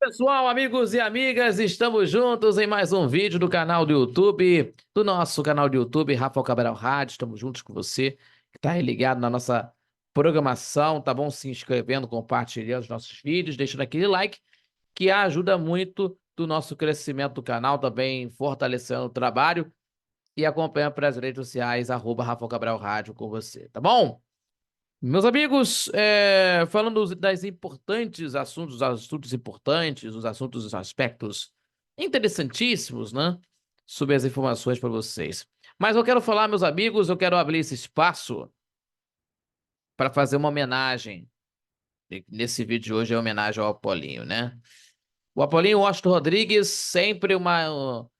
Pessoal, amigos e amigas, estamos juntos em mais um vídeo do canal do YouTube, do nosso canal do YouTube, Rafael Cabral Rádio. Estamos juntos com você, que está aí ligado na nossa programação, tá bom? Se inscrevendo, compartilhando os nossos vídeos, deixando aquele like, que ajuda muito do nosso crescimento do canal, também fortalecendo o trabalho, e acompanha pelas redes sociais, @Rafael Cabral Rádio com você, tá bom? Meus amigos, falando das importantes assuntos, os assuntos importantes, os assuntos, os aspectos interessantíssimos, né? Sobre as informações para vocês. Mas eu quero falar, meus amigos, eu quero abrir esse espaço para fazer uma homenagem. Nesse vídeo de hoje é homenagem ao Apolinho, né? O Apolinho Washington Rodrigues, sempre uma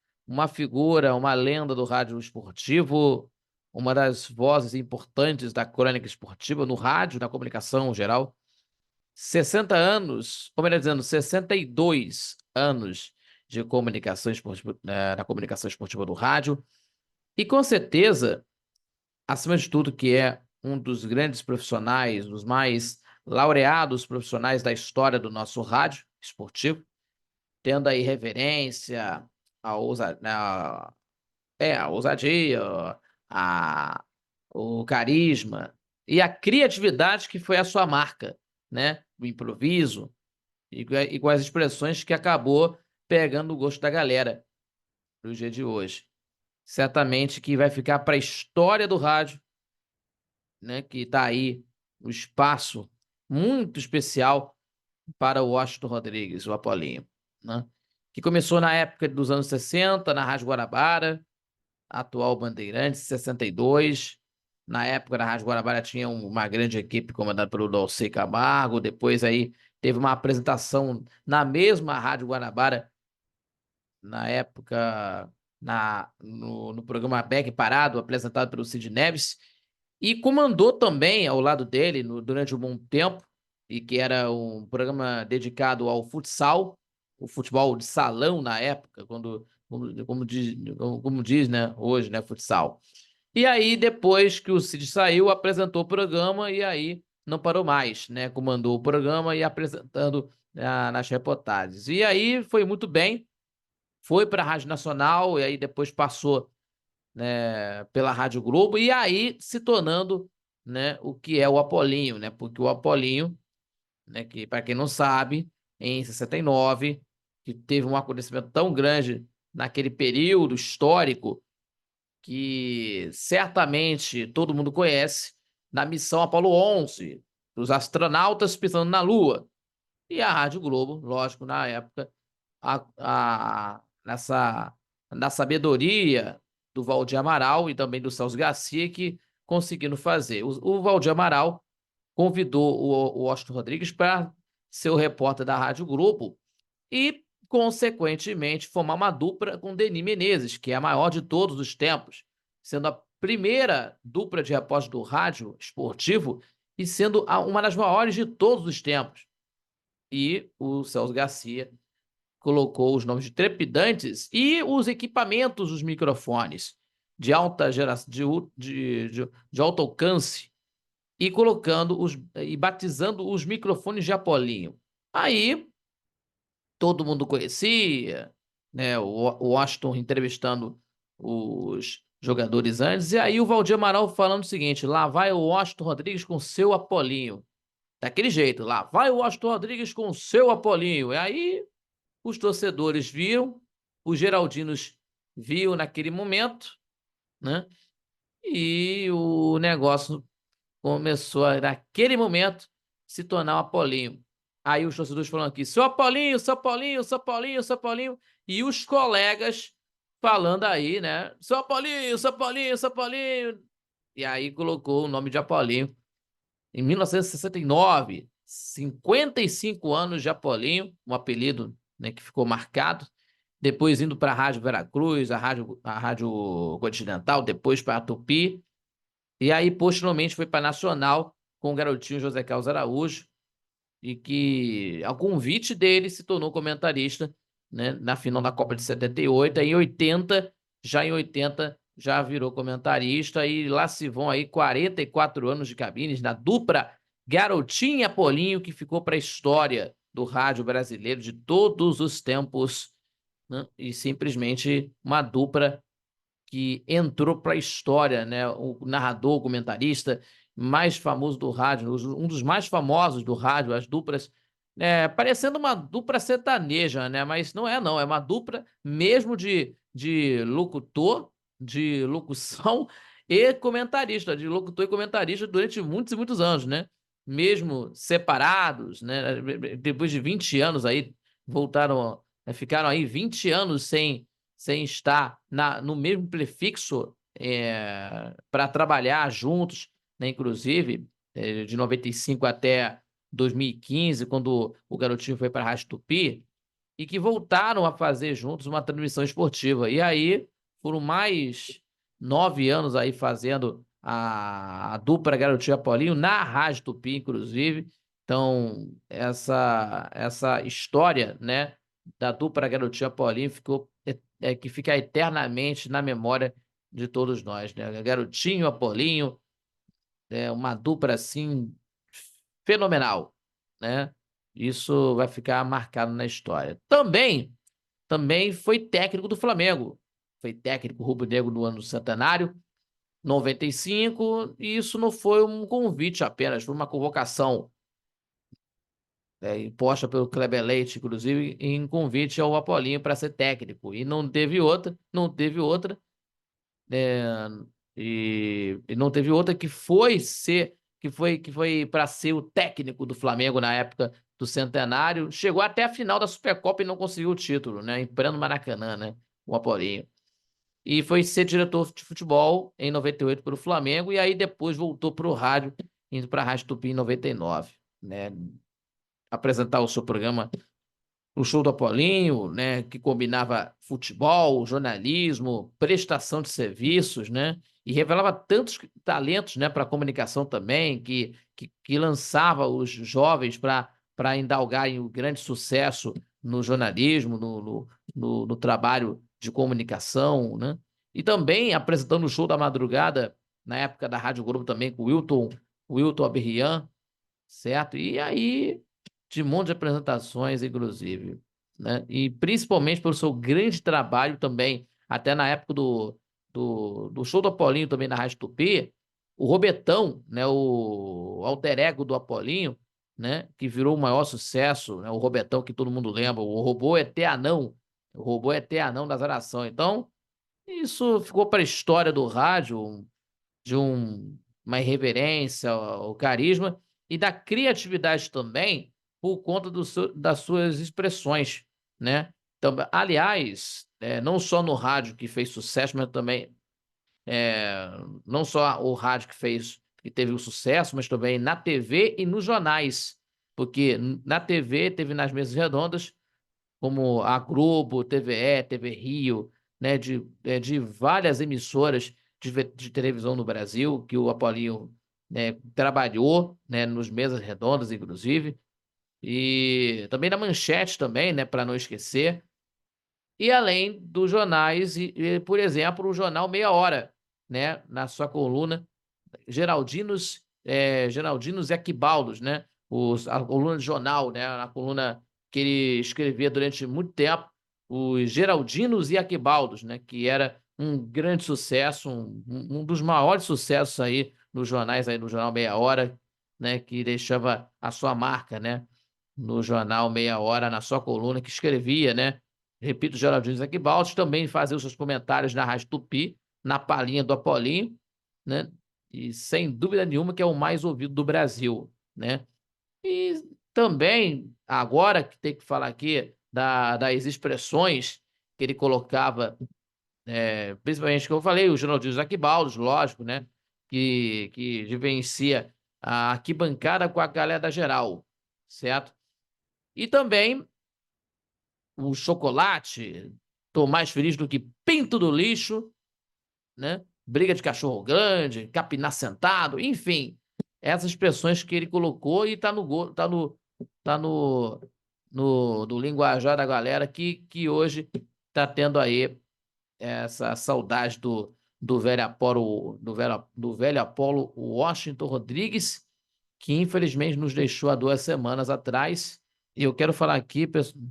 figura, uma lenda do rádio esportivo, uma das vozes importantes da crônica esportiva no rádio, na comunicação geral. 60 anos, ou melhor dizendo, 62 anos de comunicação esportiva, na comunicação esportiva do rádio. E com certeza, acima de tudo, que é um dos grandes profissionais, dos mais laureados profissionais da história do nosso rádio esportivo, tendo a irreverência, a ousadia, a, o carisma e a criatividade que foi a sua marca, né? O improviso e com as expressões que acabou pegando o gosto da galera no dia de hoje. Certamente que vai ficar para a história do rádio, né? Que está aí um espaço muito especial para o Washington Rodrigues, o Apolinho, né? Que começou na época dos anos 60, na Rádio Guarabara, atual Bandeirantes, 62. Na época da Rádio Guarabara tinha uma grande equipe comandada pelo Dalcei Camargo. Depois aí teve uma apresentação na mesma Rádio Guarabara, na época, no programa Beck Parado, apresentado pelo Cid Neves, e comandou também ao lado dele durante um bom tempo, e que era um programa dedicado ao futsal, o futebol de salão na época, como diz, né, hoje, né, futsal. E aí, depois que o Cid saiu, apresentou o programa e aí não parou mais, né? Comandou o programa e apresentando nas reportagens. E aí foi muito bem, foi para a Rádio Nacional e aí depois passou, né, pela Rádio Globo e aí se tornando, né, o que é o Apolinho, né? Porque o Apolinho, né, que para quem não sabe, em 69, que teve um acontecimento tão grande naquele período histórico que certamente todo mundo conhece, na missão Apollo 11, dos astronautas pisando na Lua. E a Rádio Globo, lógico, na época, na sabedoria do Valdir Amaral e também do Celso Garcia, que conseguiram fazer. O Valdir Amaral convidou o Washington Rodrigues para ser o repórter da Rádio Globo e, consequentemente, formar uma dupla com Denis Menezes, que é a maior de todos os tempos, sendo a primeira dupla de repórter do rádio esportivo e sendo uma das maiores de todos os tempos. E o Celso Garcia colocou os nomes de trepidantes e os equipamentos dos microfones de alta geração, de alto alcance, e colocando e batizando os microfones de Apolinho. Aí todo mundo conhecia, né? O Washington entrevistando os jogadores antes, e aí o Valdir Amaral falando o seguinte: lá vai o Washington Rodrigues com seu Apolinho. Daquele jeito, lá vai o Washington Rodrigues com seu Apolinho. E aí os torcedores viram, os geraldinos viam naquele momento, né? E o negócio começou a, naquele momento, se tornar o Apolinho. Aí os torcedores falando aqui, seu Apolinho, seu Apolinho, seu Apolinho, seu Apolinho. E os colegas falando aí, né? Seu Apolinho, seu Apolinho, seu Apolinho. E aí colocou o nome de Apolinho. Em 1969, 55 anos de Apolinho, um apelido, né, que ficou marcado. Depois indo para a Rádio Veracruz, a Rádio Continental, depois para a Tupi. E aí, posteriormente, foi para a Nacional com o garotinho José Carlos Araújo, e que, ao convite dele, se tornou comentarista, né, na final da Copa de 78. Aí, em 80, já virou comentarista, e lá se vão aí 44 anos de cabines na dupla Garotinho e Apolinho, que ficou para a história do rádio brasileiro de todos os tempos, né? E simplesmente uma dupla que entrou para a história, né? O narrador, o comentarista mais famoso do rádio, um dos mais famosos do rádio, as duplas, parecendo uma dupla sertaneja, né? Mas não é, não, é uma dupla mesmo de locutor, de locução e comentarista, de locutor e comentarista durante muitos e muitos anos, né? Mesmo separados, né? Depois de 20 anos aí, voltaram, ficaram aí 20 anos sem estar no mesmo prefixo para trabalhar juntos, né? Inclusive, de 95 até 2015, quando o Garotinho foi para a Rádio Tupi, e que voltaram a fazer juntos uma transmissão esportiva. E aí foram mais 9 anos aí fazendo a dupla Garotinho e Apolinho na Rádio Tupi, inclusive. Então, essa história, né, da dupla Garotinho e Apolinho que fica eternamente na memória de todos nós, né? Garotinho, Apolinho, uma dupla assim fenomenal, né? Isso vai ficar marcado na história. Também foi técnico do Flamengo. Foi técnico rubro-negro no ano do centenário, 95, e isso não foi um convite apenas, foi uma convocação imposta pelo Kleber Leite, inclusive, em convite ao Apolinho para ser técnico. E não teve outra, é, e não teve outra que foi para ser o técnico do Flamengo na época do centenário. Chegou até a final da Supercopa e não conseguiu o título, né? Em pleno Maracanã, né? O Apolinho. E foi ser diretor de futebol em 98 para o Flamengo, e aí depois voltou para o rádio, indo para a Rádio Tupi em 99, né? Apresentar o seu programa, o Show do Apolinho, né, que combinava futebol, jornalismo, prestação de serviços, né, e revelava tantos talentos, né, para a comunicação também, que lançava os jovens para indalgar em um grande sucesso no jornalismo, no trabalho de comunicação, né, e também apresentando o Show da Madrugada, na época da Rádio Globo também, com o Wilton Aberrian, certo? E aí de um monte de apresentações, inclusive, né? E principalmente pelo seu grande trabalho também, até na época do Show do Apolinho também na Rádio Tupi, o Robetão, né? O alter ego do Apolinho, né? Que virou o maior sucesso, né? O Robetão que todo mundo lembra, o robô ET Anão, o robô ET Anão da Zaração. Então, isso ficou para a história do rádio, de uma irreverência, o carisma e da criatividade também por conta das suas expressões, né? Então, aliás, não só no rádio que fez sucesso, mas também não só o rádio que teve o sucesso, mas também na TV e nos jornais, porque na TV teve nas mesas redondas como a Globo, TVE, TV Rio, né, de várias emissoras de televisão no Brasil, que o Apolinho, né, trabalhou, né, nos mesas redondas, inclusive, e também na Manchete também, né, para não esquecer, e além dos jornais, por exemplo, o jornal Meia Hora, né, na sua coluna, Geraldinos e Aquibaldos, né? A coluna de jornal, né? A coluna que ele escrevia durante muito tempo, os Geraldinos e Aquibaldos, né? Que era um grande sucesso, um dos maiores sucessos aí nos jornais, aí no Jornal Meia Hora, né? Que deixava a sua marca, né? No Jornal Meia Hora, na sua coluna, que escrevia, né? Repito, Geraldinos e Aquibaldos, também fazia os seus comentários na Rádio Tupi, na palhinha do Apolinho, né? E sem dúvida nenhuma que é o mais ouvido do Brasil, né? E também, agora que tem que falar aqui das expressões que ele colocava, principalmente que eu falei, o Geraldinho Aquibaldos, lógico, né? Que vivencia a arquibancada com a galera da geral, certo? E também o chocolate, tô mais feliz do que pinto do lixo, né? Briga de cachorro grande, capinar sentado, enfim, essas expressões que ele colocou e tá no linguajar da galera que hoje está tendo aí essa saudade do velho Apolo Washington Rodrigues, que infelizmente nos deixou há 2 semanas atrás, E eu quero falar aqui, pessoal,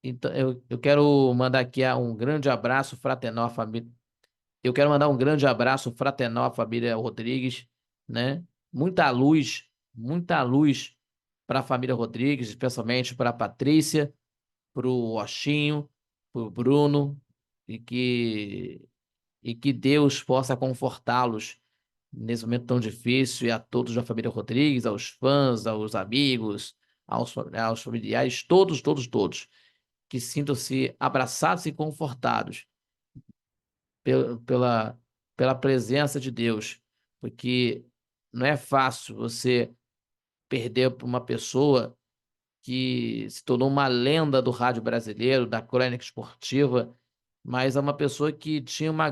então, eu quero mandar aqui um grande abraço fraternal à família. Eu quero mandar um grande abraço fraternal à família Rodrigues, né? Muita luz para a família Rodrigues, especialmente para a Patrícia, para o Oshinho, para o Bruno, e que Deus possa confortá-los nesse momento tão difícil, e a todos da família Rodrigues, aos fãs, aos amigos, aos familiares, todos, todos, todos, que sintam-se abraçados e confortados pela, pela presença de Deus, porque não é fácil você perder para uma pessoa que se tornou uma lenda do rádio brasileiro, da crônica esportiva, mas é uma pessoa que tinha uma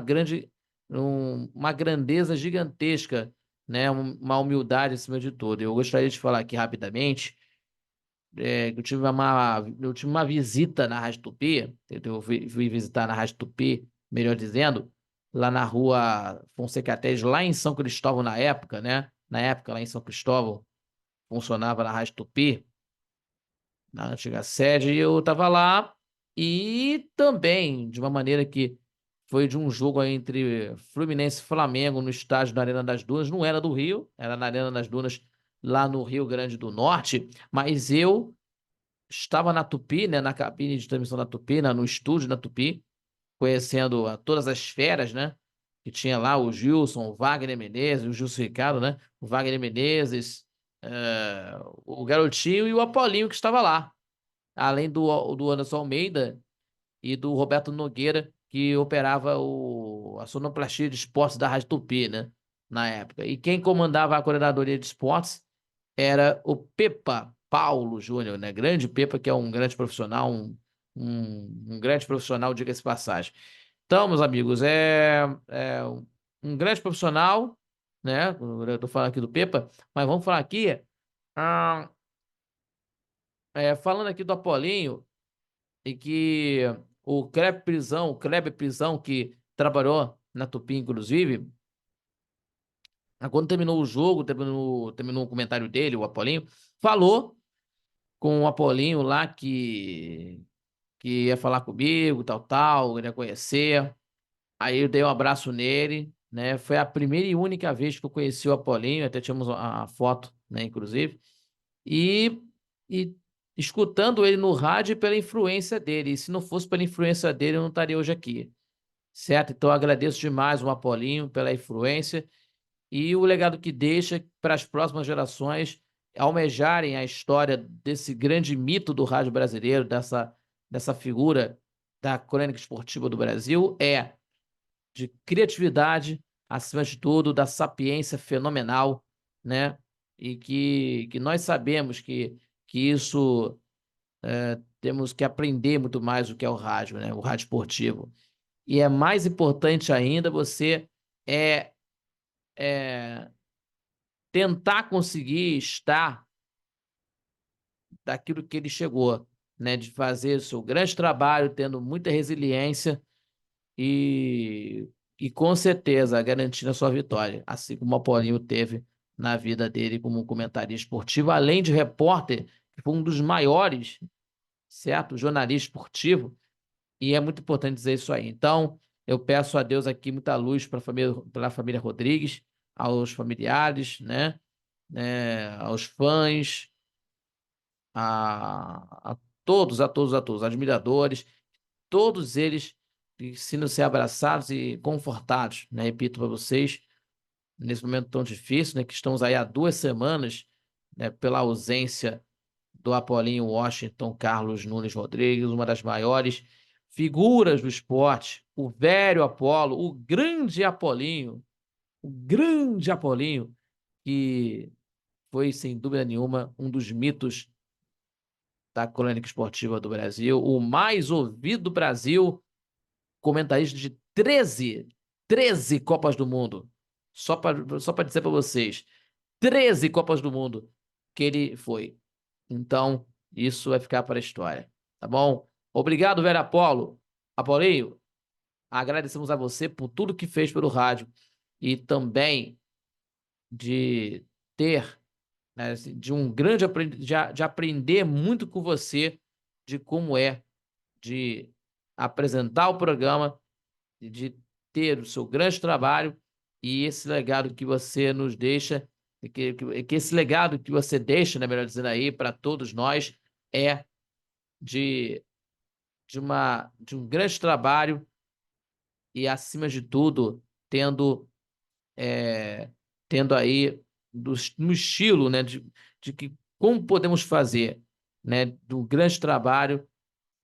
grandeza gigantesca, né? Uma humildade acima de tudo. Eu gostaria de falar aqui rapidamente, que eu tive uma visita na Rádio Tupi, fui visitar na Rádio Tupi, melhor dizendo, lá na rua Fonseca Teles, lá em São Cristóvão na época, né? Na época, lá em São Cristóvão, funcionava na Rádio Tupi, na antiga sede, e eu estava lá, e também, de uma maneira que foi de um jogo aí entre Fluminense e Flamengo no estádio da Arena das Dunas, não era do Rio, era na Arena das Dunas, lá no Rio Grande do Norte, mas eu estava na Tupi, né, na cabine de transmissão da Tupi, no estúdio da Tupi, conhecendo todas as feras, né, que tinha lá o Gilson, o Wagner Menezes, o Gilson Ricardo, né, o Wagner Menezes, o Garotinho e o Apolinho que estava lá, além do Anderson Almeida e do Roberto Nogueira, que operava a sonoplastia de esportes da Rádio Tupi, né, na época. E quem comandava a coordenadoria de esportes era o Pepa Paulo Júnior, né? Grande Pepa, que é um grande profissional, um grande profissional, diga-se de passagem. Então, meus amigos, é um grande profissional, né? Eu tô falando aqui do Pepa, mas vamos falar aqui, ah, falando aqui do Apolinho, e que o Kleber Prisão, que trabalhou na Tupi, inclusive, quando terminou o jogo, terminou o comentário dele, o Apolinho, falou com o Apolinho lá que ia falar comigo, tal, tal, ele ia conhecer. Aí eu dei um abraço nele, né? Foi a primeira e única vez que eu conheci o Apolinho, até tínhamos a foto, né, inclusive. E, e escutando ele no rádio pela influência dele. E se não fosse pela influência dele, eu não estaria hoje aqui, certo? Então eu agradeço demais o Apolinho pela influência e o legado que deixa para as próximas gerações almejarem a história desse grande mito do rádio brasileiro, dessa figura da crônica esportiva do Brasil, de criatividade, acima de tudo, da sapiência fenomenal, né? E que nós sabemos que isso temos que aprender muito mais o que é o rádio, né? O rádio esportivo. E é mais importante ainda você é, é tentar conseguir estar daquilo que ele chegou, né? De fazer o seu grande trabalho, tendo muita resiliência e, e com certeza garantindo a sua vitória, assim como o Apolinho teve na vida dele como comentarista esportivo, além de repórter, que foi um dos maiores, certo? Jornalista esportivo, e é muito importante dizer isso aí. Então, eu peço a Deus aqui muita luz para a família Rodrigues, aos familiares, né? Aos fãs, a todos, a todos, a todos, admiradores, todos eles precisam ser abraçados e confortados, né? Repito para vocês, nesse momento tão difícil, né? Que estamos aí há 2 semanas, né? Pela ausência do Apolinho Washington Carlos Nunes Rodrigues, uma das maiores figuras do esporte, o velho Apolo, o grande Apolinho, que foi, sem dúvida nenhuma, um dos mitos da crônica esportiva do Brasil, o mais ouvido do Brasil, comentarista de 13 Copas do Mundo. Só para dizer para vocês, 13 Copas do Mundo que ele foi. Então, isso vai ficar para a história, tá bom? Obrigado, velho Apolo. Apolinho, agradecemos a você por tudo que fez pelo rádio e também de ter né, assim, de um grande de aprender muito com você de como é de apresentar o programa, de ter o seu grande trabalho e esse legado que você nos deixa, que esse legado que você deixa, né, melhor dizendo aí, para todos nós, é de, de um grande trabalho e, acima de tudo, tendo, é, tendo aí no estilo, né, de que como podemos fazer, né, do grande trabalho,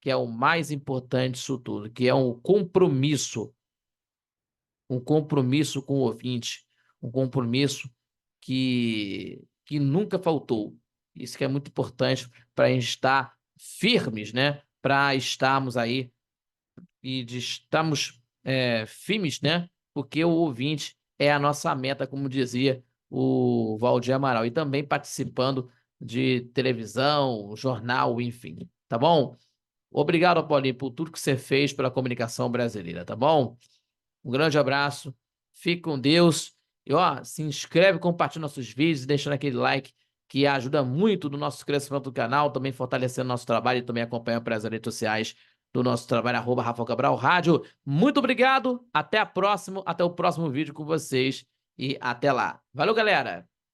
que é o mais importante disso tudo, que é um compromisso com o ouvinte, um compromisso que nunca faltou. Isso que é muito importante para a gente estar firmes, né? Para estarmos aí e de estamos firmes, né? Porque o ouvinte é a nossa meta, como dizia o Valdir Amaral, e também participando de televisão, jornal, enfim, tá bom? Obrigado, Paulinho, por tudo que você fez pela comunicação brasileira, tá bom? Um grande abraço, fique com Deus. E ó, se inscreve, compartilha nossos vídeos, deixando aquele like que ajuda muito no nosso crescimento do canal, também fortalecendo nosso trabalho e também acompanha pelas redes sociais do nosso trabalho, @Rafael Cabral Rádio. Muito obrigado, até o próximo vídeo com vocês e até lá. Valeu, galera!